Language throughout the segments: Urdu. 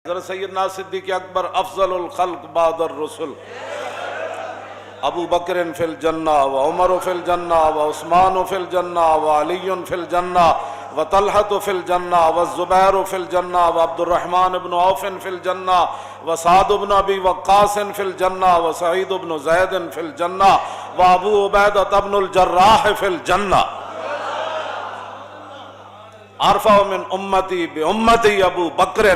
حضرت سیدنا صدیق اکبر افضل الخلق بعد الرسل، ابو بکر فی الجنہ و عمر فی الجنہ و عثمان فی الجنہ و علی فی الجنہ و طلحۃ فی الجنہ و الزبیر فی الجنہ و عبد الرحمن بن عوف فی الجنہ و سعد بن ابی وقاص فی الجنہ و سعید بن زید فی الجنہ و ابو عبیدہ بن الجراح فی الجنہ۔ ارفع من امتی بامتی ابو بکر،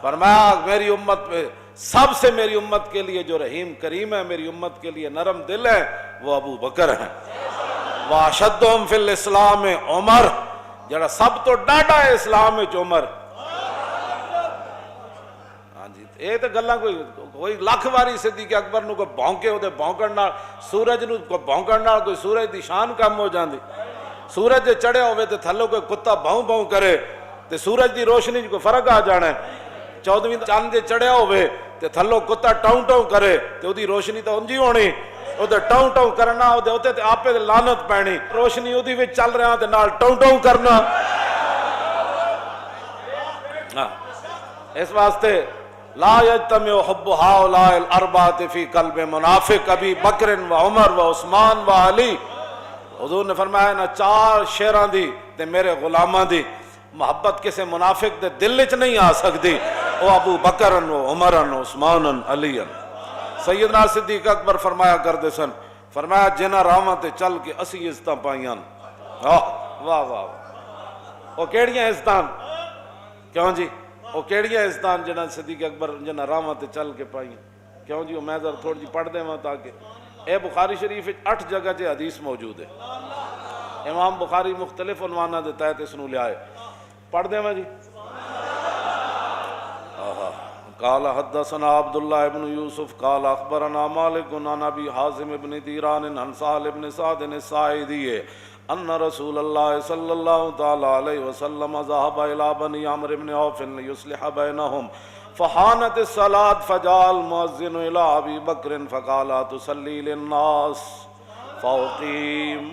فرمایا میری امت پہ سب سے میری امت کے لیے جو رحیم کریم ہے، میری امت کے لیے نرم دل ہے، وہ ابو بکر ہیں۔ واشدہم فی الاسلام عمر، جڑا سب تو ڈاڈا ہے اسلام وچ عمر۔ ہاں جی، یہ تو گلاں کوئی لاکھ واری صدیق اکبر نو کوئی بھونکے او دے بھونکن نال، سورج نو کوئی بھونکن نال کوئی سورج دی شان کم ہو جاندی۔ سورج جے چڑھیا ہوئے تے تھلو کوئی کتا بھوں بھوں کرے تے سورج دی روشنی کوئی فرق آ جانا ہے۔ 14ویں چاند جے چڑھیا ہوئے تے تھلو کتا ٹاؤں ٹاؤں کرے تے او دی روشنی تو انجی ہونی، او دے ٹاؤں ٹاؤں کرنا، او دے اوتے تے آپے لعنت پینی، روشنی او دی وچ چل رہا تے نال ٹاؤں ٹاؤں کرنا۔ اس واسطے لا یجتمع حب ہؤلاء الاربعۃ فی قلب منافق ابی بکر و عمر و عثمان و علی۔ حضور نے فرمایا نا چار شیراں دی تے میرے غلاماں دی محبت کسے منافق دے دل وچ نہیں آ سکتی، او ابو بکر و عمر و عثمان علی۔ سیدنا صدیق اکبر فرمایا کرتے سن، فرمایا جنہاں راواں تے چل کے اسی عزتاں پائیاں، واہ واہ واہ، او کیڑیاں عزتاں؟ کیوں جی او کیڑیاں عزتاں جنہاں صدیق اکبر جنہاں راواں تے چل کے پائیاں؟ کیوں جی میں ذرا تھوڑی جی پڑھ دیواں تاکہ اے بخاری شریف 8 جگہ تے حدیث موجود ہے۔ امام بخاری مختلف عنواناں دے تحت اس نو لے آئے، پڑھ دیواں جی۔ قال حدثنا عبد الله بن يوسف قال اخبرنا مالك عن ابي حازم بن ديران عن سهل بن سعد الساعدي ان رسول الله صلى الله تعالى عليه وسلم ذهب الى بني عمرو بن عوف ليصلح بينهم فحانت الصلاة فجاء المؤذن الى ابي بكر فقال تصلي للناس فاقيم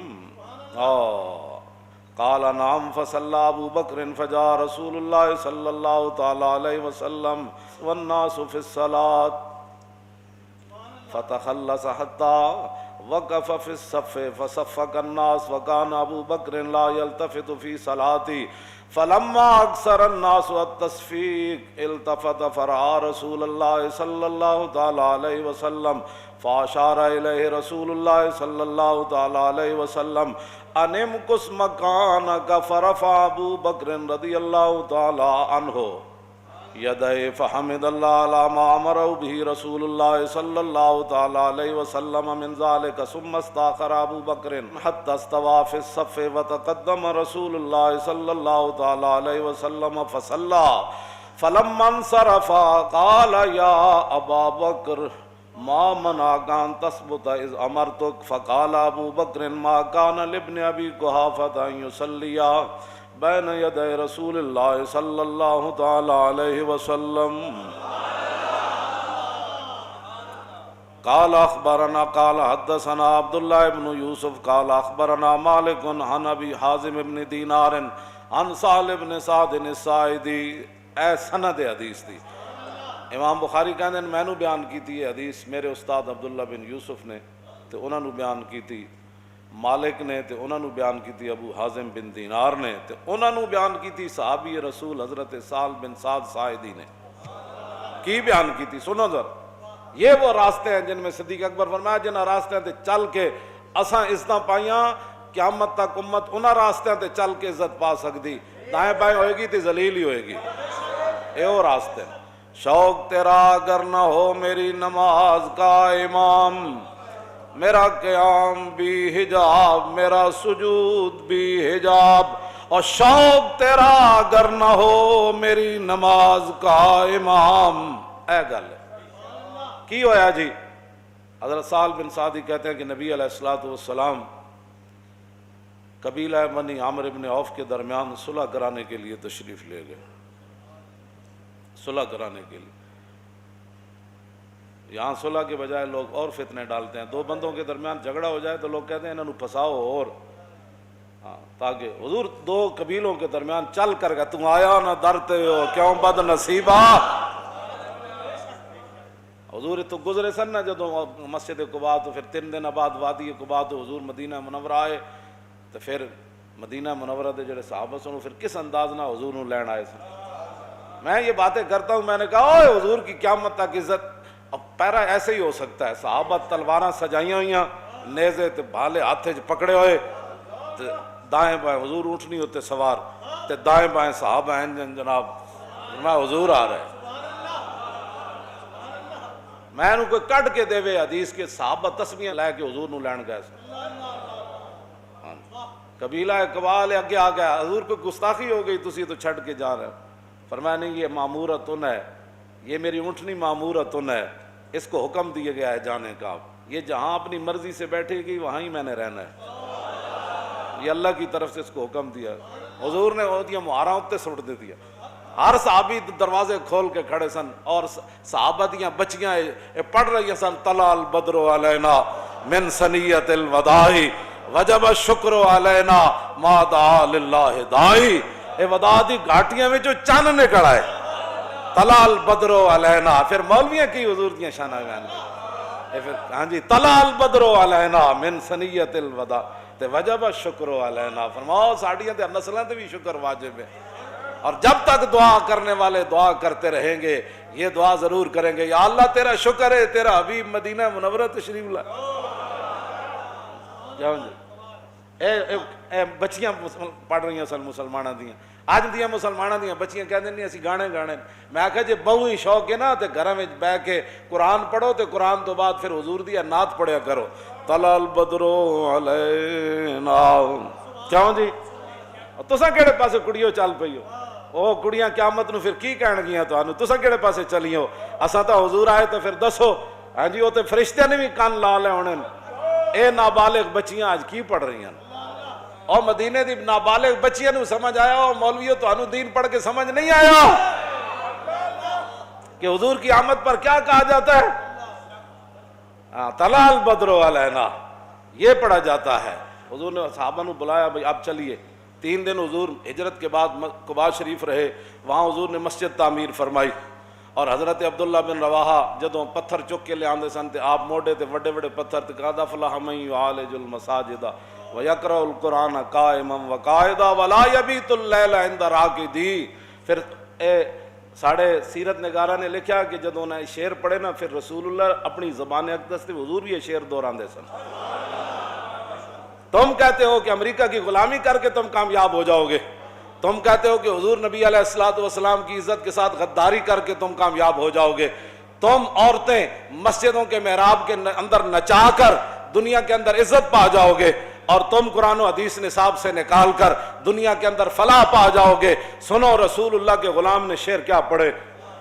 قال نعم فصلى ابو بكر فجاء رسول الله صلى الله تعالى عليه وسلم والناس في الصلاة فتخلص حتى وقف في الصف فصفق الناس وكان ابو بكر لا يلتفت في صلاته فلما اكثر الناس التصفيق التفت فرأى رسول الله صلى الله تعالى عليه وسلم فاشار الیہ رسول اللہ صلی اللہ تعالی علیہ وسلم ان امکث مکانک فرفع ابو بکر رضی اللہ تعالی عنہ یدہ فحمد اللہ علی ما امرہ بہ رسول اللہ صلی اللہ تعالی علیہ وسلم من ذلك ثم استاخر ابو بکر حتی استوى فی الصف وتقدم رسول اللہ صلی اللہ تعالی علیہ وسلم فصلى فلما انصرف قال یا ابا بکر ما منعك ان تثبت اذ امرتك فقال ابو بکر ما كان لابن ابي قحافة ان يصلي بين يدي رسول الله صلى الله تعالى عليه وسلم قال اخبرنا قال حدثنا عبد الله بن يوسف قال اخبرنا مالك عن ابي حازم بن دينار عن سهل بن سعد الساعدي۔ اے سند حدیث دی امام بخاری کہندے میں نو بیان کیتی ہے حدیث میرے استاد عبداللہ بن یوسف نے تے انہاں نو بیان کیتی مالک نے تے انہاں نو بیان کیتی ابو حازم بن دینار نے تے انہاں نو بیان کیتی صحابی رسول حضرت سہل بن سعد ساعدی نے۔ کی بیان کیتی سنو ذرا، یہ وہ راستے ہیں جن میں صدیق اکبر فرمایا جنہاں راستیاں تے چل کے اساں عزتاں پائیاں، قیامت تک امت انہاں راستیاں تے چل کے عزت پا سکتی، دائیں بائیں ہوئے گی تے ذلیل ہی ہوئے گی۔ اے وہ راستے ہیں۔ شوق تیرا اگر نہ ہو میری نماز کا امام، میرا قیام بھی حجاب میرا سجود بھی حجاب، اور شوق تیرا اگر نہ ہو میری نماز کا امام۔ اے گل کی ہویا جی؟ حضرت سہل بن سعدی کہتے ہیں کہ نبی علیہ السلام قبیلہ بنی عمرو بن عوف کے درمیان صلح کرانے کے لیے تشریف لے گئے، صلح کرانے کے لیے۔ یہاں صلح کے بجائے لوگ اور فتنے ڈالتے ہیں، دو بندوں کے درمیان جھگڑا ہو جائے تو لوگ کہتے ہیں انہوں پھنساؤ اور تاکہ حضور دو قبیلوں کے درمیان چل کر گیا، تم آیا نہ ڈرتے ہو کیوں بد نصیبہ، حضور تو گزرے سن نہ جدوں مسجد قباء تو پھر 3 دن بعد وادی قباء تو حضور مدینہ منورہ آئے، تو پھر مدینہ منورہ دے جڑے صحابہ سن پھر کس انداز نہ حضور نو لین آئے سن۔ میں یہ باتیں کرتا ہوں، میں نے کہا اوے حضور کی قیامت تک عزت، اب پیرا ایسے ہی ہو سکتا ہے، صحابہ تلواراں سجائیاں ہوئیاں، نیزے تے بھالے ہاتھ وچ پکڑے ہوئے، تے دائیں بائیں حضور اونٹنی ہوتے سوار، تے دائیں بائیں صحابہ ہیں جناب، میں حضور آ رہا ہے۔ میں انہوں کوئی کٹ کے دے وے حدیث کے صحابہ تسمیاں لے کے حضور نو لین گئے سن، قبیلہ قبال اگے آ گیا، حضور کو گستاخی ہو گئی، تسی تو چھڑ کے جا رہے ہو۔ فرمایا نہیں، یہ معمورتن ہے، یہ میری اونٹنی معمورتن ہے، اس کو حکم دیا گیا ہے جانے کا، یہ جہاں اپنی مرضی سے بیٹھے گی وہاں ہی میں نے رہنا ہے، یہ اللہ کی طرف سے اس کو حکم دیا۔ حضور نے وہ دیا مہاراں اتے سٹ دے دیا، ہر صحابی دروازے کھول کے کھڑے سن، اور صحابہ دیاں بچیاں پڑھ رہی سن، طلع البدر علینا من ثنیۃ الوداع وجب الشکر علینا ما دعا للہ داعی۔ اے وداع دی گھاٹیاں میں جو چند نکل آئے، طلع البدر علینا، پھر مولویاں کی حضور دیاں شانہ بیان کی، پھر ہاں جی طلع البدر علینا من ثنیۃ الوداع تے وجب الشکر علینا، فرماؤ ساڑیاں تے نسلاں تے بھی شکر واجب ہے۔ اور جب تک دعا کرنے والے دعا کرتے رہیں گے، یہ دعا ضرور کریں گے، یا اللہ تیرا شکر ہے تیرا حبیب مدینہ منورہ تشریف لائے۔ جاؤ جی، اے بچیاں پڑھ رہی ہیں سن مسلمانہ دیاں، آج دیاں مسلمانہ دیاں بچیاں کہہ دیں نہیں اسی گانے گانے، میں آکھا جی بہو ہی شوق ہے نا تے گھراں وچ بیٹھ کے قرآن پڑھو، تے قرآن تو بعد پھر حضور دی نعت پڑھیا کرو، طلع البدر علینا، کیوں جی تساں کیڑے پاسے کڑیو چل پئی ہو، او کڑیاں قیامت نو پھر کی کہن گیاں تانوں، تساں کیڑے پاسے چلی ہو، اساں تا حضور آئے تو پھر دسو، ہاں جی وہ تے فرشتے نے بھی کان لا لے ہونے، اے نابالغ بچیاں آج کی پڑھ رہی ہیں، اور مدینے دی نابالغ بچیاں نو سمجھ آیا، اور مولویوں تانوں دین پڑھ کے سمجھ نہیں آیا کہ حضور کی آمد پر کیا کہا جاتا ہے، طلع البدر علینا، یہ پڑھا جاتا ہے۔ حضور نے صحابہ نو بلایا، بھئی آپ چلیے، 3 دن حضور ہجرت کے بعد قباء شریف رہے، وہاں حضور نے مسجد تعمیر فرمائی، اور حضرت عبداللہ بن رواحہ جدوں پتھر چک کے لے آندے سن تے آپ موڑے تے وڈے وڈے پتھر تے قد افلح من یعالج المساجد ویقرأ القرآن قائما وقاعدا ولا یبیت اللیل عند راقدی۔ پھر ساڑھے سیرت نگارہ نے لکھا کہ جدوں نے شعر پڑھے نا، پھر رسول اللہ اپنی زبان اقدس سے حضور بھی یہ شعر دہراندے سن، تم کہتے ہو کہ امریکہ کی غلامی کر کے تم کامیاب ہو جاؤ گے، تم کہتے ہو کہ حضور نبی علیہ السلام کی عزت کے ساتھ غداری کر کے تم کامیاب ہو جاؤ گے، تم عورتیں مسجدوں کے محراب کے اندر نچا کر دنیا کے اندر عزت پا جاؤ گے، اور تم قرآن و حدیث نصاب سے نکال کر دنیا کے اندر فلاح پا جاؤ گے۔ سنو رسول اللہ کے غلام نے شعر کیا پڑھے،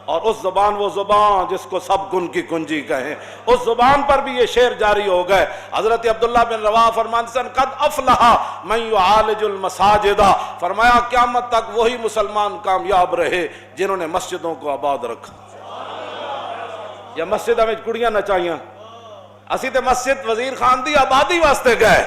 اور اس زبان، وہ زبان جس کو سب گن کی کنجی کہیں، اس زبان پر بھی یہ شعر جاری ہو گئے۔ حضرت عبداللہ بن رواحہ فرماتے سن قد افلح من یعالج المساجد، فرمایا قیامت تک وہی مسلمان کامیاب رہے جنہوں نے مسجدوں کو آباد رکھا۔ یا مسجدوں میں کڑیاں نچائیاں، اسی تے مسجد وزیر خان دی آبادی واسطے گئے۔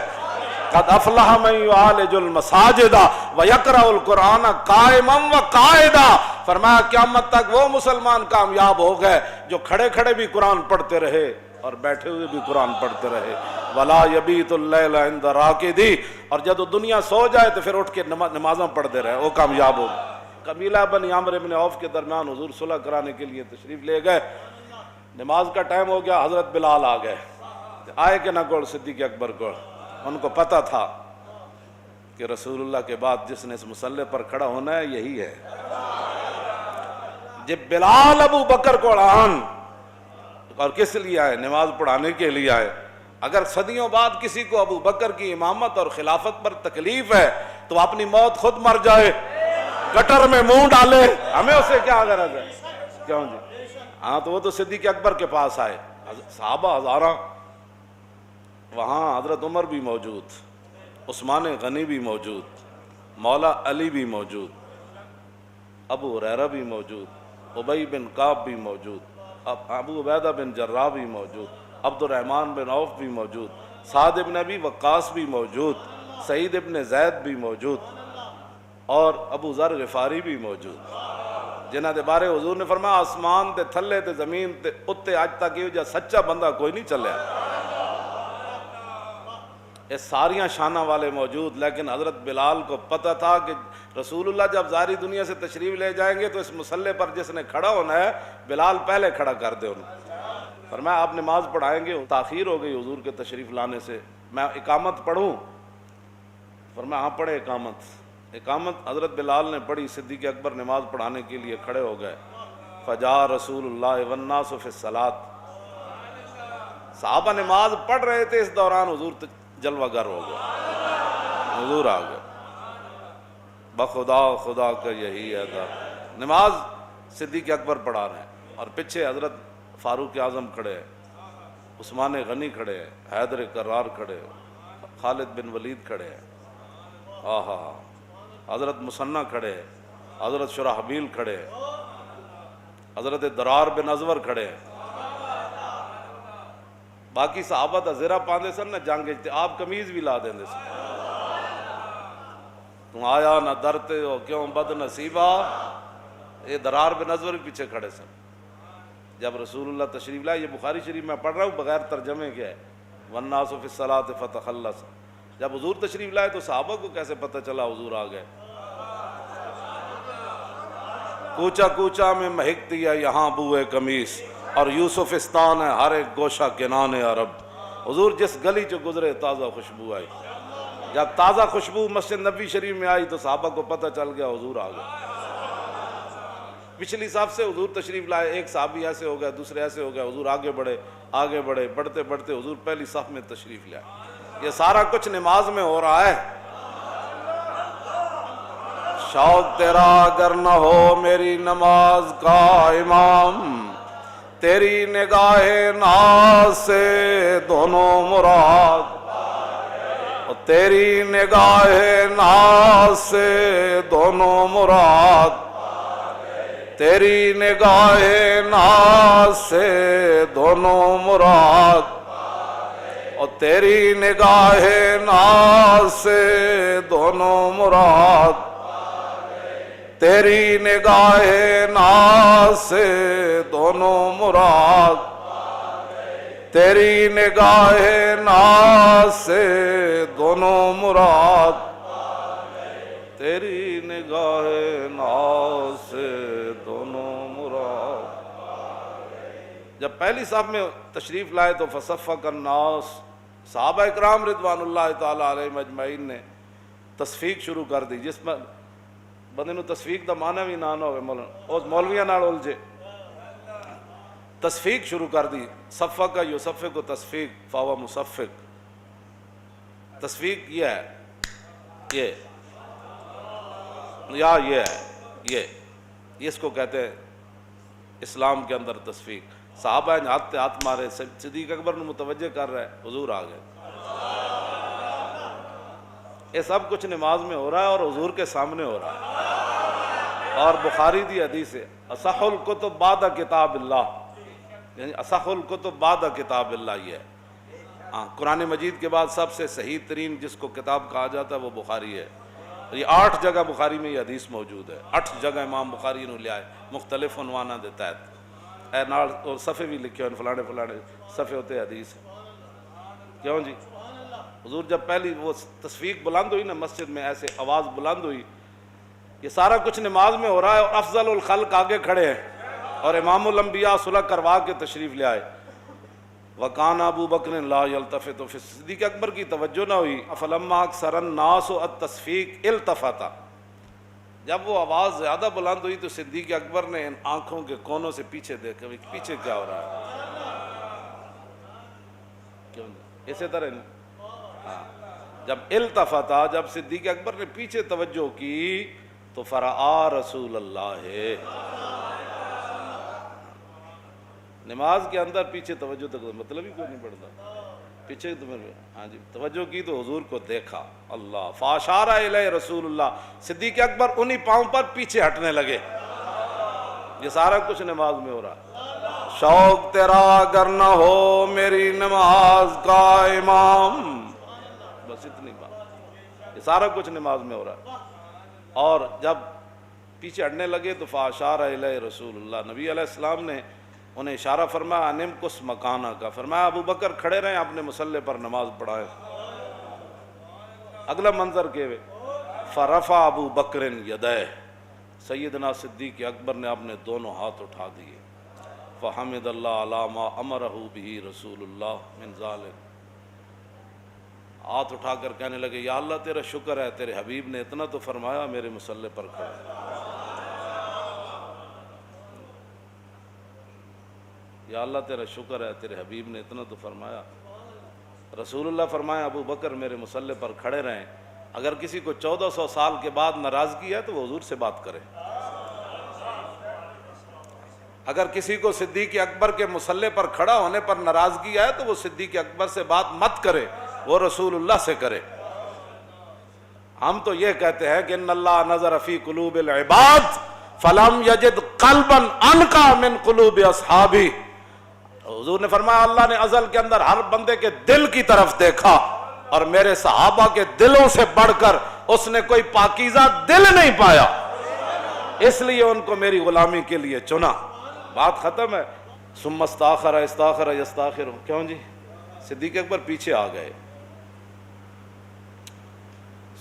قد افلح من یعالج المساجد ویقرأ القرآن قائما وقاعدا، فرمایا قیامت تک وہ مسلمان کامیاب ہو گئے جو کھڑے کھڑے بھی قرآن پڑھتے رہے اور بیٹھے ہوئے بھی قرآن پڑھتے رہے، ولا یبیت اللیل عند راقدی، اور جب دنیا سو جائے تو پھر اٹھ کے نمازاں پڑھتے رہے، وہ کامیاب ہو گئے۔ قبیلہ بنی عامر بن عوف کے درمیان حضور صلح کرانے کے لیے تشریف لے گئے، نماز کا ٹائم ہو گیا، حضرت بلال آ گئے، آئے کہ نہ گوڑ صدیق اکبر کو، ان کو پتہ تھا کہ رسول اللہ کے بعد جس نے اس مصلی پر کھڑا ہونا ہے یہی ہے۔ جب بلال ابو بکر کو آن، اور کس لیے آئے؟ نماز پڑھانے کے لیے آئے۔ اگر صدیوں بعد کسی کو ابو بکر کی امامت اور خلافت پر تکلیف ہے تو اپنی موت خود مر جائے، گٹر میں منہ ڈالے، ہمیں اسے کیا غرض ہے؟ کیوں جی؟ ہاں تو وہ تو صدیق اکبر کے پاس آئے، صحابہ ہزاراں، وہاں حضرت عمر بھی موجود، عثمان غنی بھی موجود، مولا علی بھی موجود، ابو ہریرہ بھی موجود، ابی بن کعب بھی موجود، ابو عبیدہ بن جراح بھی موجود، عبد الرحمن بن عوف بھی موجود، سعد بن ابی وقاص بھی موجود، سعید بن زید بھی موجود، اور ابو ذر غفاری بھی موجود۔ جنہاں دے بارے حضور نے فرمایا آسمان تے تھلے تے زمین تے اتے اج تک یہ جا سچا بندہ کوئی نہیں چلیا. یہ ساریاں شانہ والے موجود، لیکن حضرت بلال کو پتہ تھا کہ رسول اللہ جب ظاہری دنیا سے تشریف لے جائیں گے تو اس مسلح پر جس نے کھڑا ہونا ہے بلال پہلے کھڑا کر دے انہیں. فرمایا آپ نماز پڑھائیں گے؟ تاخیر ہو گئی حضور کے تشریف لانے سے، میں اقامت پڑھوں؟ فرمایا ہاں پڑھے اقامت. اقامت حضرت بلال نے پڑھی، صدیق اکبر نماز پڑھانے کے لیے کھڑے ہو گئے. فجاء رسول اللہ والناس فی الصلاۃ. صحابہ نماز پڑھ رہے تھے، اس دوران حضور جلوہ گر ہو گئے، حضور آ گئے. بخدا خدا کا یہی ہے تھا. نماز صدیق اکبر پڑھا رہے ہیں اور پیچھے حضرت فاروق اعظم کھڑے ہیں، عثمان غنی کھڑے ہیں، حیدر کرار کھڑے ہیں، خالد بن ولید کھڑے ہیں، حضرت مسنہ کھڑے ہیں، حضرت شرحبیل کھڑے ہیں، حضرت درار بن ازور کھڑے ہیں. باقی صحابہ تا زیرہ پاندے سن نہ جنگ اجتے، آپ کمیز بھی لا دیندے سن. تم آیا نہ درتے ہو کیوں بد نصیبہ، یہ درار بن ازور بھی پیچھے کھڑے سن. جب رسول اللہ تشریف لائے، یہ بخاری شریف میں پڑھ رہا ہوں بغیر ترجمے کے ہے، والناس فی الصلاۃ فتخلص. جب حضور تشریف لائے تو صحابہ کو کیسے پتہ چلا حضور آ گئے؟ کوچا کوچا میں مہکتی ہے یہاں بوئے قمیص، اور یوسفستان ہے ہر ایک گوشہ کنان عرب. حضور جس گلی چو گزرے تازہ خوشبو آئی. جب تازہ خوشبو مسجد نبی شریف میں آئی تو صحابہ کو پتہ چل گیا حضور آ گئے. پچھلی صف سے حضور تشریف لائے، ایک صحابی ایسے ہو گیا، دوسرے ایسے ہو گیا، حضور آگے بڑھے آگے بڑھے، بڑھتے بڑھتے حضور پہلی صف میں تشریف لائے. یہ سارا کچھ نماز میں ہو رہا ہے. شوق تیرا اگر نہ ہو میری نماز کا امام، تیری نگاہ ناز سے دونوں مراد، تیری نگاہ ناز سے دونوں مراد، تیری نگاہ ناز سے دونوں مراد، اور تیری نگاہ ناز سے دونوں مراد، تیری نگاہ ناز سے دونوں مراد، تیری نگاہ ناز سے دونوں مراد، تیری نگاہ ناز سے دونوں مراد. جب پہلی صف میں تشریف لائے تو فصفق الناس، صحابہ اکرام رضوان اللہ تعالی علیہم اجمعین نے تصفیق شروع کر دی. جس میں بندے نو تصفیق دا معنی بھی نہ ہوئے، اس مولویاں نال الجھے، تصفیق شروع کر دی. صفق کا یصفق و تصفیق فاو مصفق. تصفیق یہ ہے، یہ یا یہ ہے، یہ اس کو کہتے ہیں اسلام کے اندر تصفیق. صحابہ نے ہاتھ ہاتھ مارے، صدیق اکبر نے متوجہ کر رہے، حضور آ گئے. یہ سب کچھ نماز میں ہو رہا ہے اور حضور کے سامنے ہو رہا ہے. اور بخاری دی حدیث ہے اصح الکتب بعد کتاب اللہ، یعنی اصح الکتب بعد کتاب اللہ. یہ ہے قرآن مجید کے بعد سب سے صحیح ترین جس کو کتاب کہا جاتا ہے وہ بخاری ہے. یہ 8 جگہ بخاری میں یہ حدیث موجود ہے. 8 جگہ امام بخاری نے لیا ہے، مختلف عنوانہ دیتا ہے. اے نال اور صفحے بھی لکھے ہوئے، فلانے فلانے صفحے ہوتے حدیث. کیوں جی؟ حضور جب پہلی وہ تصفیق بلند ہوئی نا مسجد میں، ایسے آواز بلند ہوئی، یہ سارا کچھ نماز میں ہو رہا ہے اور افضل الخلق آگے کھڑے ہیں اور امام الانبیاء صلح کروا کے تشریف لے آئے. وَقَانَ ابو بکر لا يلتفت. پھر صدیق اکبر کی توجہ نہ ہوئی. فَلَمَّا أَكْثَرَ النَّاسُ التَّصْفِيقَ التفت. جب وہ آواز زیادہ بلند ہوئی تو صدیق اکبر نے ان آنکھوں کے کونوں سے پیچھے دیکھا، پیچھے کیا ہو رہا ہے. کیوں اسی طرح جب التفتا، جب صدیق اکبر نے پیچھے توجہ کی تو فرآ رسول اللہ. نماز کے اندر پیچھے توجہ تک مطلب ہی کوئی نہیں پڑتا. پیچھے ہاں جی توجہ کی تو حضور کو دیکھا. اللہ فاشار الیہ رسول اللہ. صدیق اکبر انہی پاؤں پر پیچھے ہٹنے لگے. یہ سارا کچھ نماز میں ہو رہا ہے. شوق تیرا اگر نہ ہو میری نماز کا امام، بس اتنی بات. یہ سارا کچھ نماز میں ہو رہا ہے. اور جب پیچھے ہٹنے لگے تو فاشار الیہ رسول اللہ، نبی علیہ السلام نے انہیں اشارہ فرمایا انم کس مکانہ کا، فرمایا ابو بکر کھڑے رہیں اپنے مصلی پر نماز پڑھائیں۔ اگلا منظر کے فرفع ابو بکر یدیہ، سیدنا صدیق اکبر نے اپنے دونوں ہاتھ اٹھا دیے، فحمد اللہ علی ما امرہ بہ رسول اللہ من ذالک، ہاتھ اٹھا کر کہنے لگے یا اللہ تیرا شکر ہے تیرے حبیب نے اتنا تو فرمایا میرے مصلی پر کھڑا، یا اللہ تیرا شکر ہے تیرے حبیب نے اتنا تو فرمایا۔ رسول اللہ فرمایا ابو بکر میرے مصلی پر کھڑے رہیں، اگر کسی کو 1400 سال کے بعد ناراضگی ہے تو وہ حضور سے بات کرے، اگر کسی کو صدیق اکبر کے مصلی پر کھڑا ہونے پر ناراضگی ہے تو وہ صدیق اکبر سے بات مت کرے، وہ رسول اللہ سے کرے۔ ہم تو یہ کہتے ہیں کہ ان اللہ نظر فی قلوب العباد فلم یجد قلبا انقی من قلوب اصحابہ، حضور نے فرمایا اللہ نے ازل کے اندر ہر بندے کے دل کی طرف دیکھا اور میرے صحابہ کے دلوں سے بڑھ کر اس نے کوئی پاکیزہ دل نہیں پایا، اس لیے ان کو میری غلامی کے لیے چنا۔ بات ختم ہے۔ ثم استاخر استاخر یستاخر، کیوں جی؟ صدیق اکبر پیچھے آ گئے۔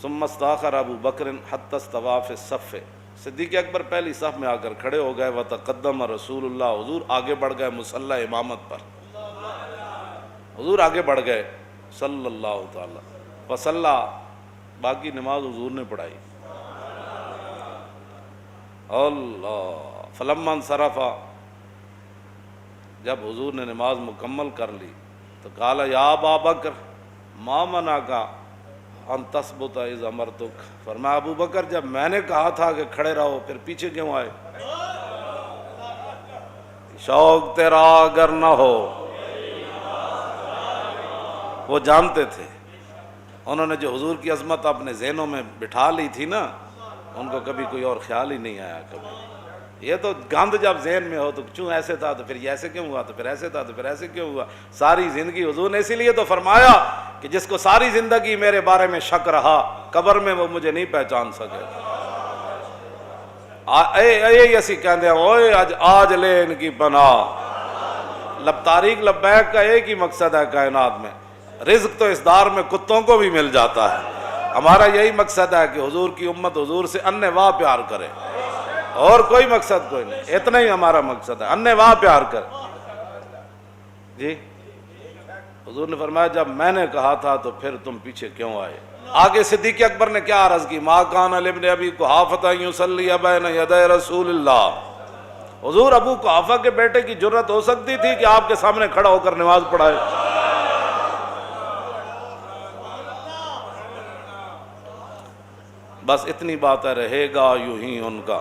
ثم استاخر ابو بکر حتی استوى فی الصف، صدیق اکبر پہلی صف میں آ کر کھڑے ہو گئے، وتقدم رسول اللہ، حضور آگے بڑھ گئے مصلی امامت پر، حضور آگے بڑھ گئے صلی اللہ تعالی وصلی، باقی نماز حضور نے پڑھائی۔ اللہ فلما انصرف، جب حضور نے نماز مکمل کر لی تو قال یا ابا بکر ما منعک ان تثبت اذ امرتک، فرمایا ابو بکر جب میں نے کہا تھا کہ کھڑے رہو پھر پیچھے کیوں آئے؟ شوق تیرا اگر نہ ہو، وہ جانتے تھے، انہوں نے جو حضور کی عظمت اپنے ذہنوں میں بٹھا لی تھی نا، ان کو کبھی کوئی اور خیال ہی نہیں آیا کبھی۔ یہ تو گند جب ذہن میں ہو تو کیوں ایسے تھا تو پھر یہ ایسے کیوں ہوا، تو پھر ایسے تھا تو پھر ایسے کیوں ہوا، ساری زندگی حضور نے اسی لیے تو فرمایا کہ جس کو ساری زندگی میرے بارے میں شک رہا قبر میں وہ مجھے نہیں پہچان سکے۔ اے اسی کہندے ہیں اوئے آج لے ان کی پناہ، تاریخ لبیک کا ایک ہی مقصد ہے کائنات میں، رزق تو اس دار میں کتوں کو بھی مل جاتا ہے، ہمارا یہی مقصد ہے کہ حضور کی امت حضور سے انِ واہ پیار کرے، اور کوئی مقصد کوئی نہیں، اتنا ہی ہمارا مقصد ہے، انِ واہ پیار کر۔ جی حضور نے فرمایا جب میں نے کہا تھا تو پھر تم پیچھے کیوں آئے؟ آگے صدیق اکبر نے کیا عرض کی، ما کان لابن ابی قحافہ یصلی بین یدی رسول اللہ، حضور ابو قحافہ کے بیٹے کی جرت ہو سکتی تھی کہ آپ کے سامنے کھڑا ہو کر نماز پڑھائے؟ بس اتنی بات ہے، رہے گا یوں ہی ان کا